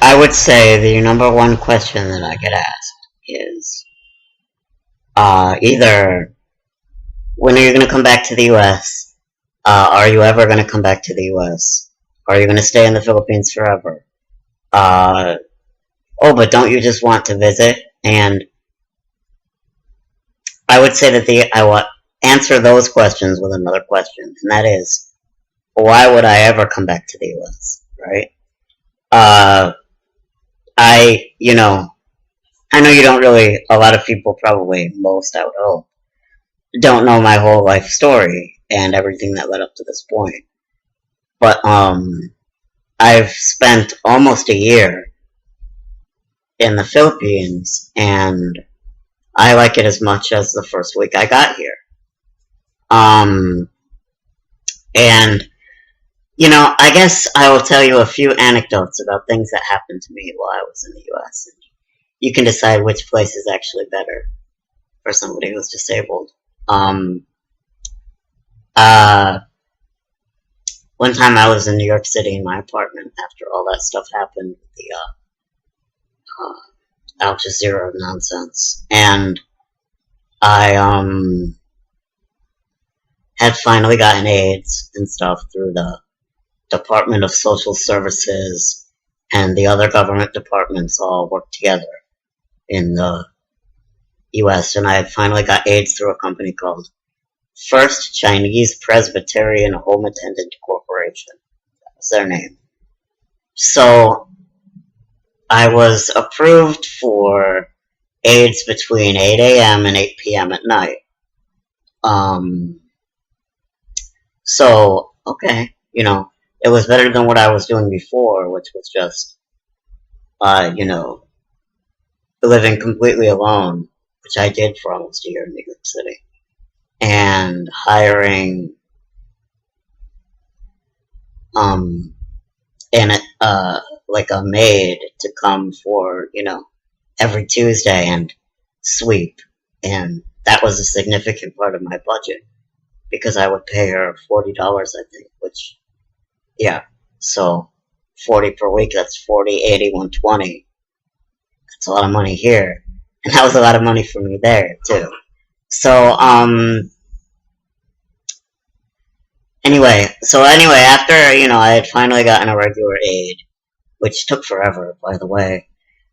I would say the number one question that I get asked is either when are you going to come back to the U.S.? Are you ever going to come back to the U.S.? Are you going to stay in the Philippines forever? Uh, oh, but don't you just want to visit? And I would say that I will answer those questions with another question, and that is, why would I ever come back to the U.S.? Right? Uh, I know you don't really, a lot of people probably, most I would hope, don't know my whole life story and everything that led up to this point. But, I've spent almost a year in the Philippines, and I like it as much as the first week I got here. Um, and, I guess I will tell you a few anecdotes about things that happened to me while I was in the US. And you can decide which place is actually better for somebody who's disabled. Um, uh, One time I was in New York City in my apartment after all that stuff happened with the Al Jazeera nonsense, and I had finally gotten AIDS and stuff through the Department of Social Services, and the other government departments all worked together in the U.S., and I finally got AIDS through a company called First Chinese Presbyterian Home Attendant Corporation. That was their name. So I was approved for AIDS between 8 a.m. and 8 p.m. at night. So, okay, it was better than what I was doing before, which was just, living completely alone, which I did for almost a year in New York City, and hiring, like a maid to come for, every Tuesday and sweep, and that was a significant part of my budget, because I would pay her $40, I think, which, yeah, so 40 per week, that's 40, 80, 120. That's a lot of money here, and that was a lot of money for me there, too. So, anyway, after, I had finally gotten a regular aid, which took forever, by the way,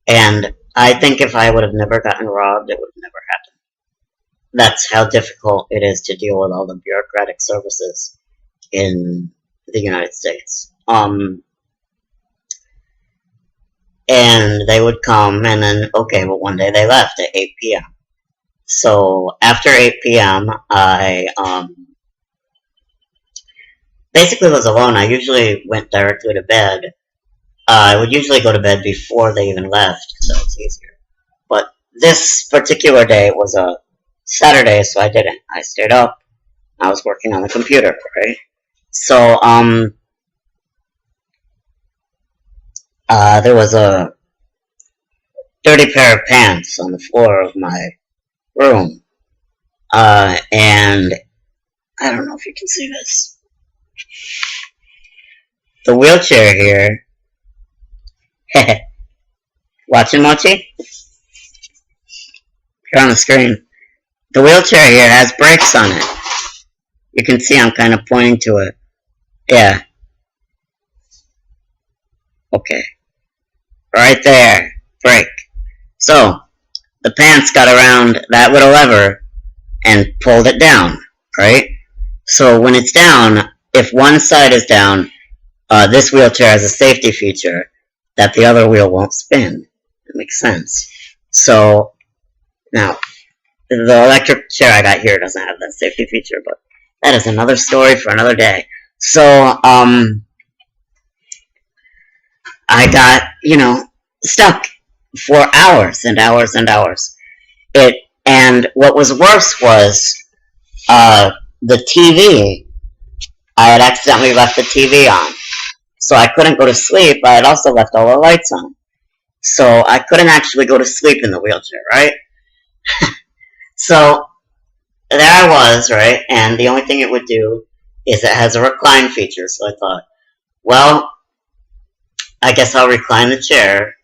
and I think if I would have never gotten robbed, it would have never happened. That's how difficult it is to deal with all the bureaucratic services in the United States. And they would come, and then, okay, but one day they left at 8 p.m. So, after 8 p.m., I, basically was alone. I usually went directly to bed. I would usually go to bed before they even left, so it's easier. But this particular day was a Saturday, so I didn't. I stayed up. I was working on the computer, right? So, there was a dirty pair of pants on the floor of my room. And I don't know if you can see this. The wheelchair here. Watching, Mochi? Here on the screen. The wheelchair here has brakes on it. You can see I'm kind of pointing to it. Yeah. Okay. Right there. Brake. So, the pants got around that little lever and pulled it down, right? So when it's down, if one side is down, this wheelchair has a safety feature that the other wheel won't spin. That makes sense. So, now, the electric chair I got here doesn't have that safety feature, but that is another story for another day. So, I got, stuck for hours and hours and hours. And what was worse was, the TV. I had accidentally left the TV on. So I couldn't go to sleep. I had also left all the lights on. So I couldn't actually go to sleep in the wheelchair, right? So there I was, right? And the only thing it would do is it has a recline feature. So I thought, well, I guess I'll recline the chair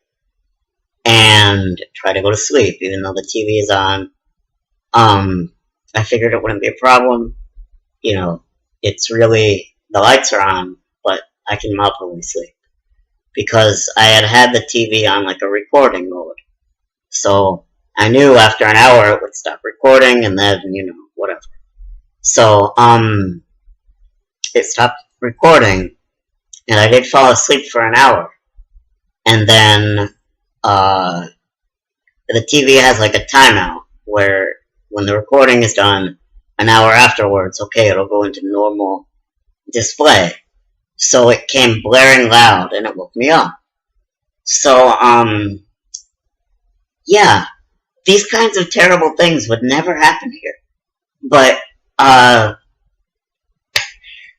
and try to go to sleep, even though the TV is on. I figured it wouldn't be a problem. You know, it's really, the lights are on, but I can mildly sleep. Because I had the TV on like a recording mode. So I knew after an hour it would stop recording and then, whatever. So, it stopped recording and I did fall asleep for an hour. And then, the TV has like a timeout where when the recording is done, an hour afterwards, okay, it'll go into normal display. So it came blaring loud and it woke me up. So, yeah, these kinds of terrible things would never happen here. But,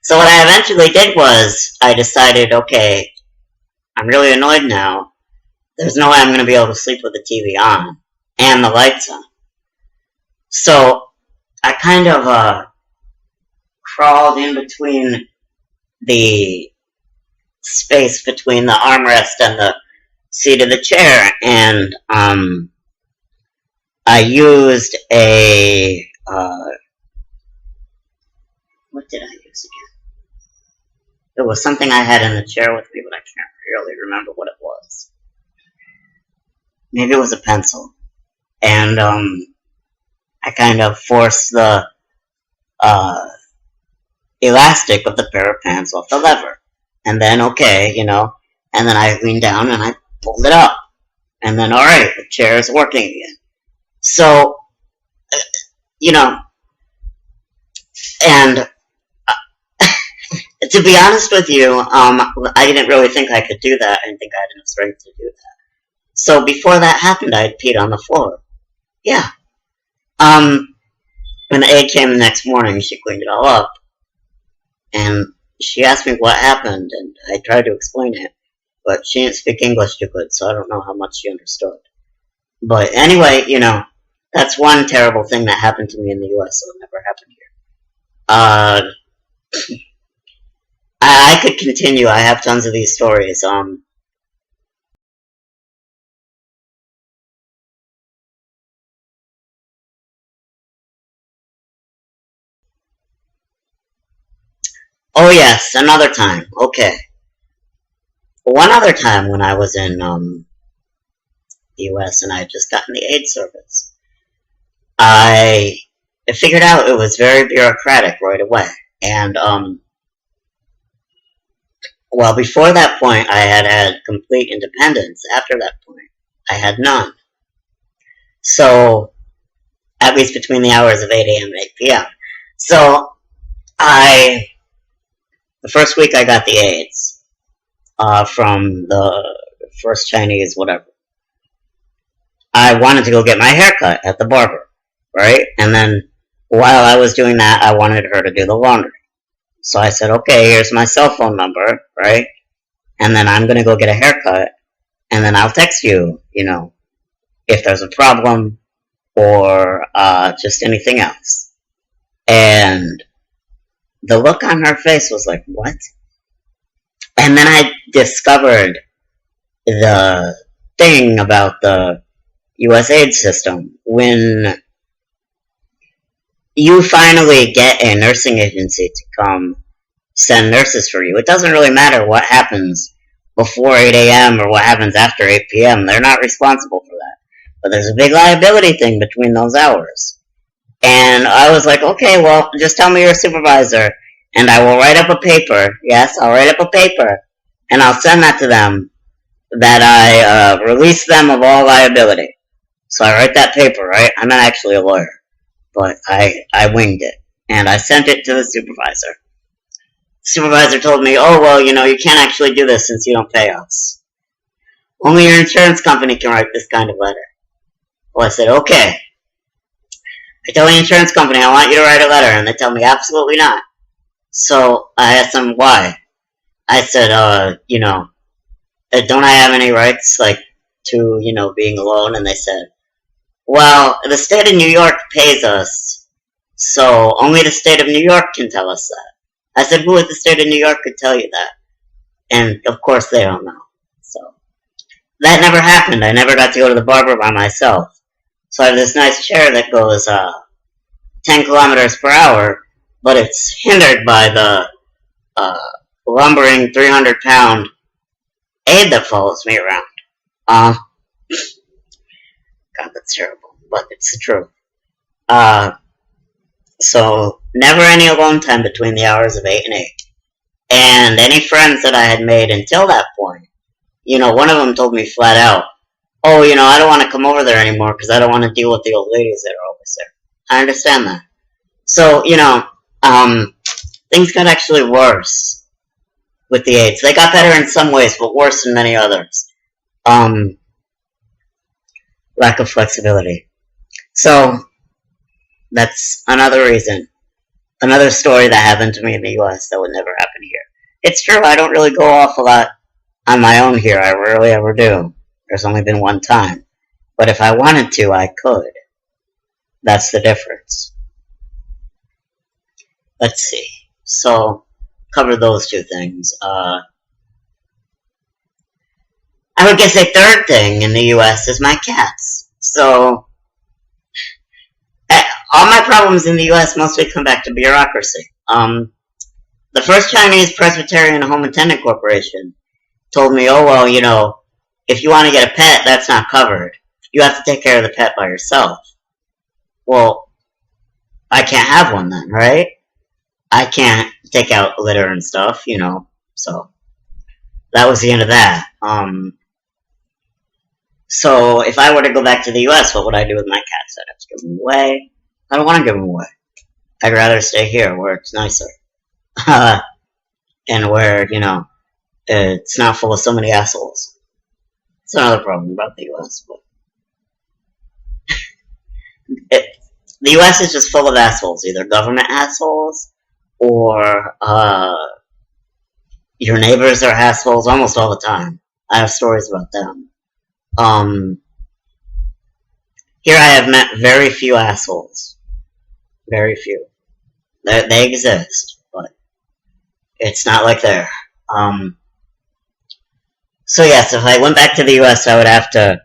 so what I eventually did was, I decided, okay, I'm really annoyed now. There's no way I'm going to be able to sleep with the TV on and the lights on. So I kind of crawled in between the space between the armrest and the seat of the chair, and I used a what did I use again? It was something I had in the chair with me, but I can't really remember what it was. Maybe it was a pencil. And I kind of forced the elastic of the pair of pants off the lever. And then, okay, and then I leaned down and I pulled it up. And then, alright, the chair is working again. So, and to be honest with you, I didn't really think I could do that. I didn't think I had enough strength to do that. So before that happened, I had peed on the floor. Yeah. When the aide came the next morning, she cleaned it all up. And she asked me what happened, and I tried to explain it. But she didn't speak English too good, so I don't know how much she understood. But anyway, that's one terrible thing that happened to me in the US, so it never happened here. I could continue. I have tons of these stories. Oh yes, another time. Okay. One other time when I was in the US and I had just gotten the aid service, I figured out it was very bureaucratic right away. And well, before that point, I had complete independence. After that point, I had none. So, at least between the hours of 8 a.m. and 8 p.m. So, the first week I got the AIDS from the first Chinese whatever. I wanted to go get my hair cut at the barber, right? And then while I was doing that, I wanted her to do the laundry. So I said, okay, here's my cell phone number, right? And then I'm going to go get a haircut, and then I'll text you, if there's a problem or just anything else. And the look on her face was like, what? And then I discovered the thing about the US aid system. When you finally get a nursing agency to come send nurses for you, it doesn't really matter what happens before 8 a.m. or what happens after 8 p.m. They're not responsible for that. But there's a big liability thing between those hours. And I was like, okay, well, just tell me you're a supervisor, and I will write up a paper. Yes, I'll write up a paper, and I'll send that to them, that I release them of all liability. So I write that paper, right? I'm not actually a lawyer, but I winged it, and I sent it to the supervisor. The supervisor told me, oh, well, you can't actually do this since you don't pay us. Only your insurance company can write this kind of letter. Well, I said, okay. I tell the insurance company, I want you to write a letter, and they tell me, absolutely not. So I asked them why. I said, don't I have any rights, to, being alone? And they said, well, the state of New York pays us, so only the state of New York can tell us that. I said, who at the state of New York could tell you that? And, of course, they don't know. that never happened. I never got to go to the barber by myself. So I have this nice chair that goes 10 kilometers per hour, but it's hindered by the uh, lumbering 300-pound aide that follows me around. God, that's terrible, but it's the truth. Uh, so never any alone time between the hours of 8 and 8. And any friends that I had made until that point, one of them told me flat out, oh, I don't want to come over there anymore because I don't want to deal with the old ladies that are always there. I understand that. So, things got actually worse with the AIDS. They got better in some ways, but worse in many others. Lack of flexibility. So, that's another reason. Another story that happened to me in the US that would never happen here. It's true, I don't really go off a lot on my own here. I rarely ever do. There's only been one time. But if I wanted to, I could. That's the difference. Let's see. So, cover those two things. I would guess a third thing in the US is my cats. So, all my problems in the US mostly come back to bureaucracy. The first Chinese Presbyterian Home Attendant Corporation told me, oh, well, if you want to get a pet, that's not covered. You have to take care of the pet by yourself. Well, I can't have one then, right? I can't take out litter and stuff, so that was the end of that. So if I were to go back to the US, what would I do with my cats? I'd have to give them away. I don't want to give them away. I'd rather stay here where it's nicer. And where, it's not full of so many assholes. It's another problem about the US, but the US is just full of assholes, either government assholes or your neighbors are assholes almost all the time. I have stories about them. Here I have met very few assholes. Very few. They exist, but it's not like there. So yes, if I went back to the US, I would have to,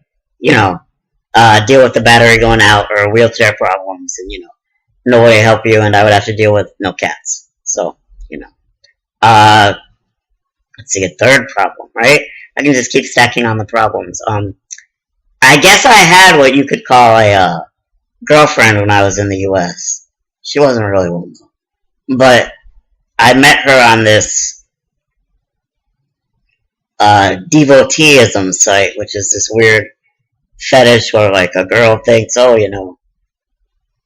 deal with the battery going out or wheelchair problems and, no way to help you, and I would have to deal with no cats. So, let's see, a third problem, right? I can just keep stacking on the problems. I guess I had what you could call a girlfriend when I was in the US. She wasn't really one, but I met her on this devoteeism site, which is this weird fetish where, like, a girl thinks, oh,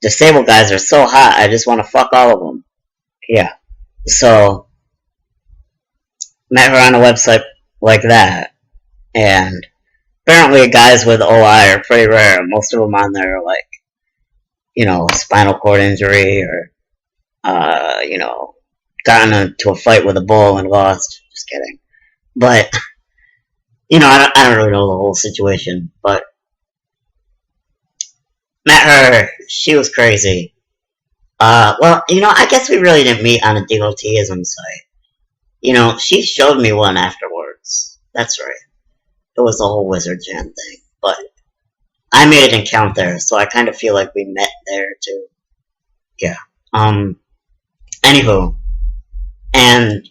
disabled guys are so hot, I just want to fuck all of them. Yeah. So, met her on a website like that, and apparently guys with OI are pretty rare. Most of them on there are like, spinal cord injury or, gotten into a fight with a bull and lost. Just kidding. But, I don't really know the whole situation, but met her, she was crazy. I guess we really didn't meet on a devoteeism site. She showed me one afterwards. That's right. It was the whole Wizard Jam thing. But I made it count there, so I kind of feel like we met there, too. Yeah. Anywho. And,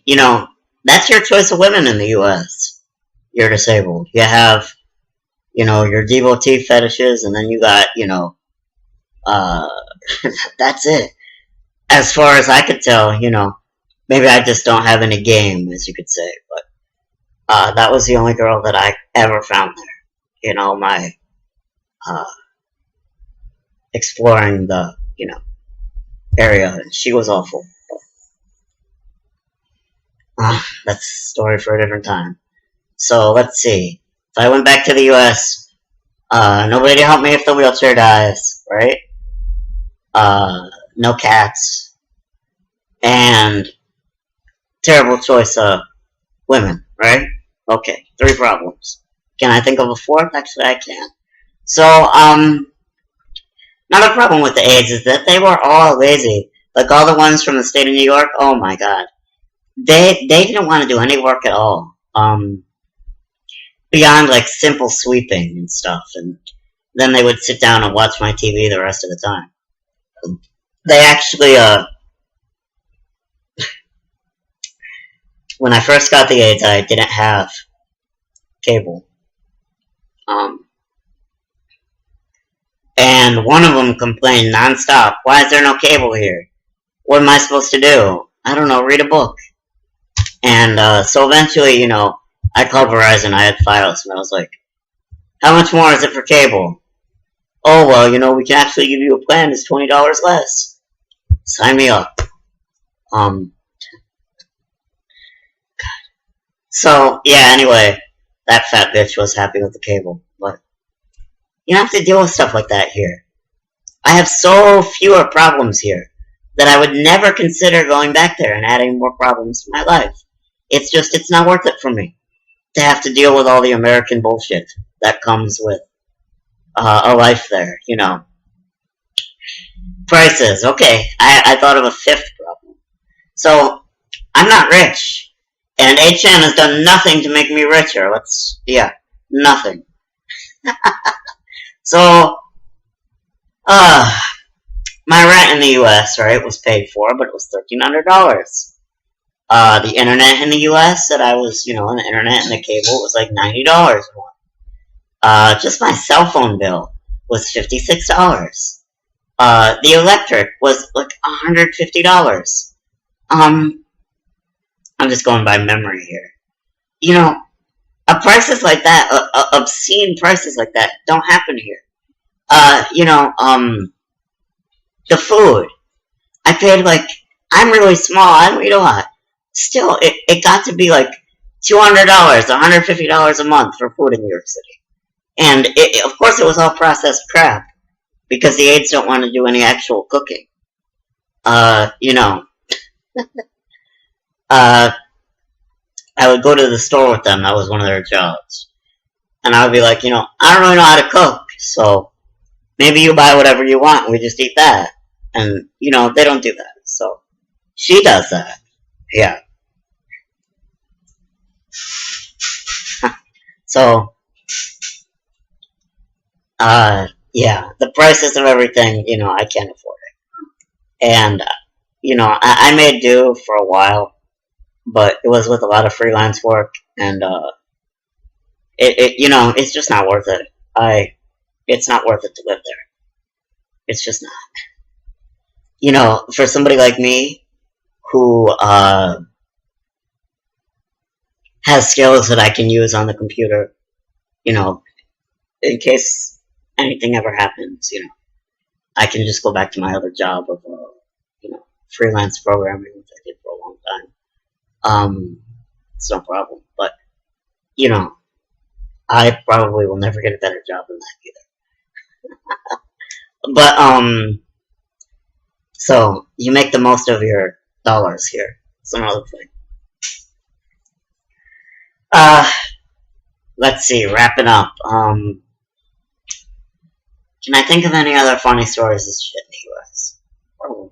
that's your choice of women in the US. You're disabled. You have, your devotee fetishes, and then you got, that's it. As far as I could tell, maybe I just don't have any game, as you could say, but that was the only girl that I ever found there. My exploring the, area, and she was awful. That's a story for a different time. So, let's see. If I went back to the US, nobody to help me if the wheelchair dies, right? No cats. And terrible choice of women, right? Okay, 3 problems. Can I think of a 4th? Actually, I can. So, another problem with the AIDS is that they were all lazy. Like all the ones from the state of New York, oh my god. They didn't want to do any work at all. beyond like simple sweeping and stuff, and then they would sit down and watch my TV the rest of the time. They actually, when I first got the AIDS, I didn't have cable. And one of them complained nonstop, "Why is there no cable here? What am I supposed to do? I don't know, read a book." And so eventually, I called Verizon, I had Fios, and I was like, "How much more is it for cable?" "Oh, well, we can actually give you a plan that's $20 less." Sign me up. So, yeah, anyway, that fat bitch was happy with the cable, but you don't have to deal with stuff like that here. I have so fewer problems here that I would never consider going back there and adding more problems to my life. It's not worth it for me to have to deal with all the American bullshit that comes with a life there, Prices, okay, I thought of a fifth problem. So, I'm not rich, and HN has done nothing to make me richer. Nothing. So, my rent in the US, right, was paid for, but it was $1,300. The internet in the US that I was, on the internet and the cable was like $90 a month. Just my cell phone bill was $56. The electric was like $150. I'm just going by memory here. Prices like that, obscene prices like that don't happen here. The food. I paid I'm really small, I don't eat a lot. Still, it got to be like $200, $150 a month for food in New York City. And of course it was all processed crap, because the aides don't want to do any actual cooking. I would go to the store with them, that was one of their jobs. And I would be like, I don't really know how to cook, so maybe you buy whatever you want and we just eat that. And, they don't do that, so she does that. Yeah. So, yeah, the prices of everything, I can't afford it. And, I made do for a while, but it was with a lot of freelance work, and, it's just not worth it. It's not worth it to live there. It's just not. For somebody like me, who, has skills that I can use on the computer, in case anything ever happens, I can just go back to my other job of, freelance programming, which I did for a long time. It's no problem. But, I probably will never get a better job than that either. But, so, you make the most of your dollars here. It's another thing. Let's see, wrapping up. Can I think of any other funny stories of shit in the US? Probably.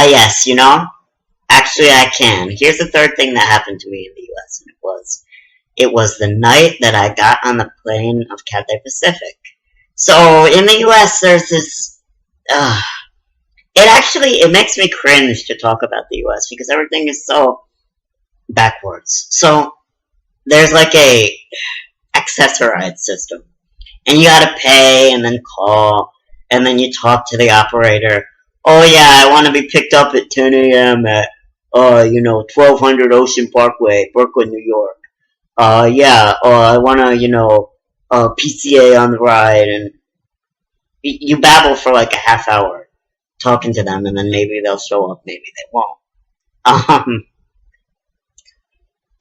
Yes, actually I can. Here's the third thing that happened to me in the US, and it was the night that I got on the plane of Cathay Pacific. So, in the US, there's this, it makes me cringe to talk about the US, because everything is so backwards. So, there's like a accessorized system, and you gotta pay, and then call, and then you talk to the operator. "Oh yeah, I want to be picked up at 10 a.m. at, 1200 Ocean Parkway, Brooklyn, New York. Yeah, I want to, PCA on the ride," and you babble for like a half hour talking to them, and then maybe they'll show up, maybe they won't.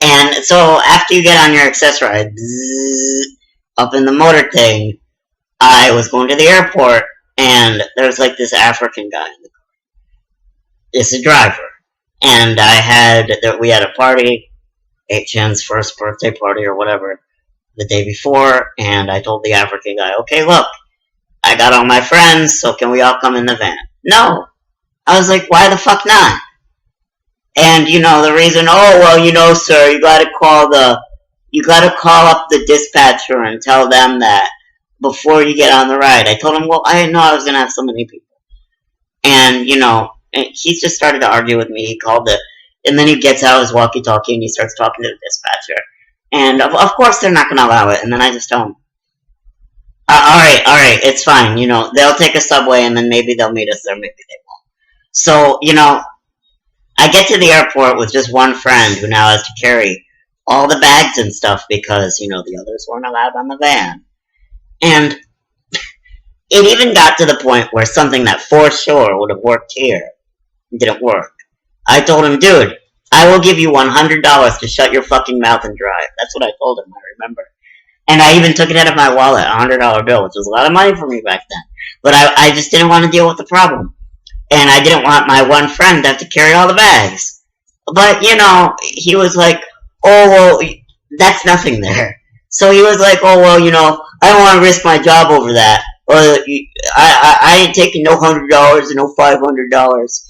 And so after you get on your access ride, up in the motor thing, I was going to the airport, and there's like this African guy in the car. It's a driver. And we had a party, HN's first birthday party or whatever, the day before, and I told the African guy, "Okay, look, I got all my friends, so can we all come in the van? No. I was like, why the fuck not? And, the reason, oh, well, sir, you gotta call up the dispatcher and tell them that before you get on the ride. I told him, well, I didn't know I was gonna have so many people. And, he just started to argue with me. He called and then he gets out his walkie-talkie and he starts talking to the dispatcher. And, of course, they're not gonna allow it. And then I just tell him, alright, it's fine. They'll take a subway and then maybe they'll meet us there, maybe they won't. So, I get to the airport with just one friend who now has to carry all the bags and stuff because, the others weren't allowed on the van. And it even got to the point where something that for sure would have worked here didn't work. I told him, dude, I will give you $100 to shut your fucking mouth and drive. That's what I told him, I remember. And I even took it out of my wallet, a $100 bill, which was a lot of money for me back then. But I just didn't want to deal with the problem. And I didn't want my one friend to have to carry all the bags. But, he was like, oh, well, that's nothing there. So he was like, oh, well, I don't want to risk my job over that. Or I ain't taking no $100 and no $500.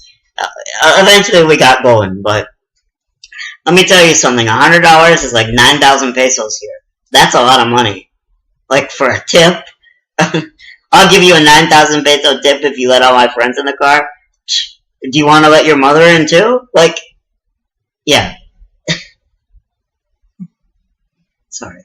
Eventually we got going, but let me tell you something. $100 is like 9,000 pesos here. That's a lot of money. Like, for a tip, I'll give you a 9,000 peso tip if you let all my friends in the car. Do you want to let your mother in too? Like, yeah. Sorry.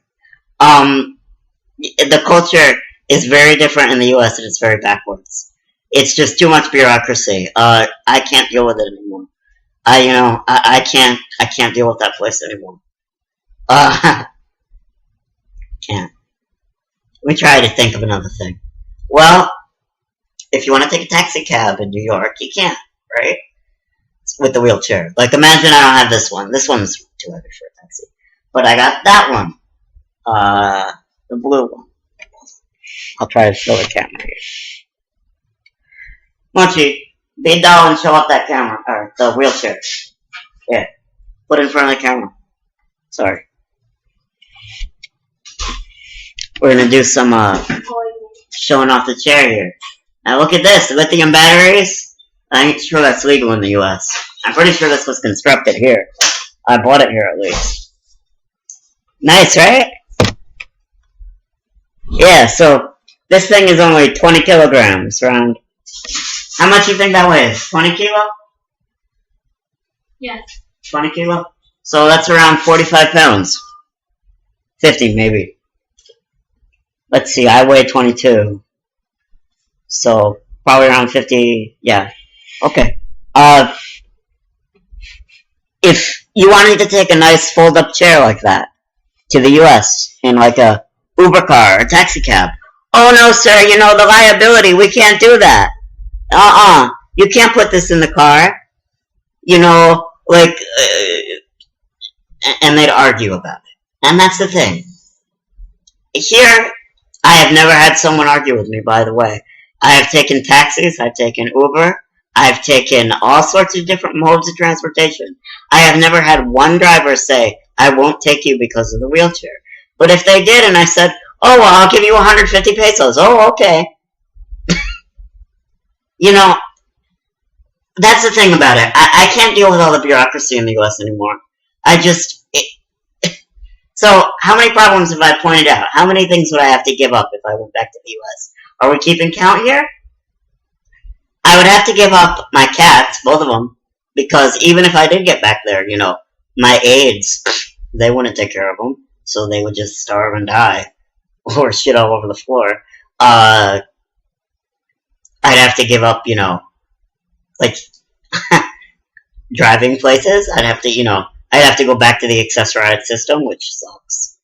The culture is very different in the U.S. and it's very backwards. It's just too much bureaucracy. I can't deal with it anymore. I can't deal with that place anymore. Can't. Let me try to think of another thing. Well, if you want to take a taxi cab in New York, you can't, right? With the wheelchair. Like, imagine I don't have this one. This one's too heavy for a taxi. But I got that one. The blue one. I'll try to show the camera here. Mochi, be down and show up that camera, or the wheelchair. Yeah. Put it in front of the camera. Sorry. We're gonna do some, showing off the chair here. Now look at this, lithium batteries. I ain't sure that's legal in the US. I'm pretty sure this was constructed here. I bought it here at least. Nice, right? Yeah, so this thing is only 20 kilograms, around. How much do you think that weighs? 20 kilo? Yes. 20 kilo? So that's around 45 pounds. 50 maybe. Let's see, I weigh 22. So, probably around 50, yeah. Okay. If you wanted to take a nice fold-up chair like that to the US in like a Uber car or taxi cab. Oh no, sir, the liability, we can't do that. You can't put this in the car. And they'd argue about it. And that's the thing. Here, I have never had someone argue with me, by the way. I have taken taxis, I've taken Uber, I've taken all sorts of different modes of transportation. I have never had one driver say, I won't take you because of the wheelchair. But if they did and I said, oh, well, I'll give you 150 pesos. Oh, okay. That's the thing about it. I can't deal with all the bureaucracy in the US anymore. So, how many problems have I pointed out? How many things would I have to give up if I went back to the US? Are we keeping count here? I would have to give up my cats, both of them, because even if I did get back there, my aides, they wouldn't take care of them, so they would just starve and die, or shit all over the floor. I'd have to give up, like, driving places. I'd have to go back to the accessorized system, which sucks.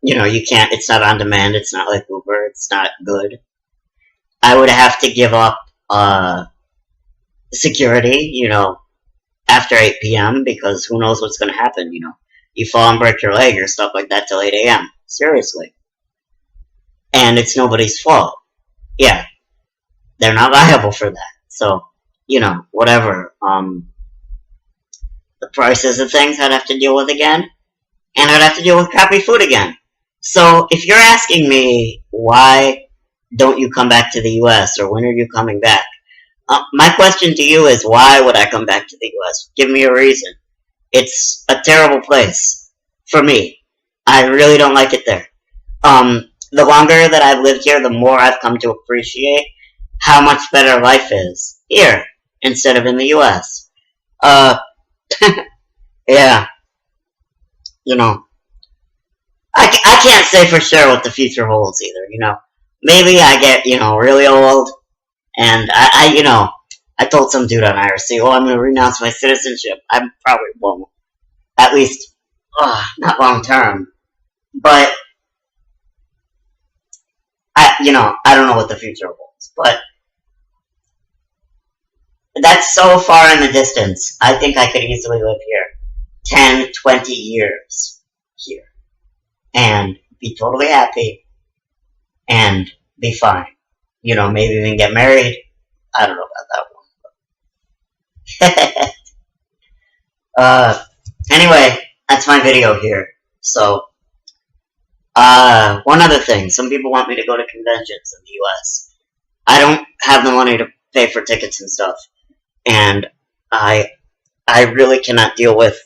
You can't, it's not on demand, it's not like Uber, it's not good. I would have to give up, security, after 8 p.m., because who knows what's gonna happen, You fall and break your leg or stuff like that till 8 a.m. Seriously. And it's nobody's fault. Yeah. They're not liable for that. So, whatever. The prices of things I'd have to deal with again. And I'd have to deal with crappy food again. So, if you're asking me why don't you come back to the US or when are you coming back? My question to you is why would I come back to the US? Give me a reason. It's a terrible place for me. I really don't like it there. The longer that I've lived here, the more I've come to appreciate how much better life is here instead of in the US. Uh, yeah, you know, I can't say for sure what the future holds either, Maybe I get, really old and I told some dude on IRC, oh, I'm going to renounce my citizenship. I probably won't. At least, not long term. But, I don't know what the future holds. But that's so far in the distance. I think I could easily live here 10, 20 years here. And be totally happy and be fine. Maybe even get married. I don't know about that one. Anyway, that's my video here. So, one other thing. Some people want me to go to conventions in the US. I don't have the money to pay for tickets and stuff. And I really cannot deal with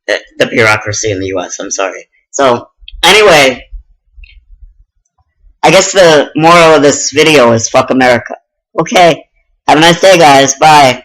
the bureaucracy in the US. I'm sorry. So, anyway, I guess the moral of this video is fuck America. Okay, have a nice day, guys. Bye.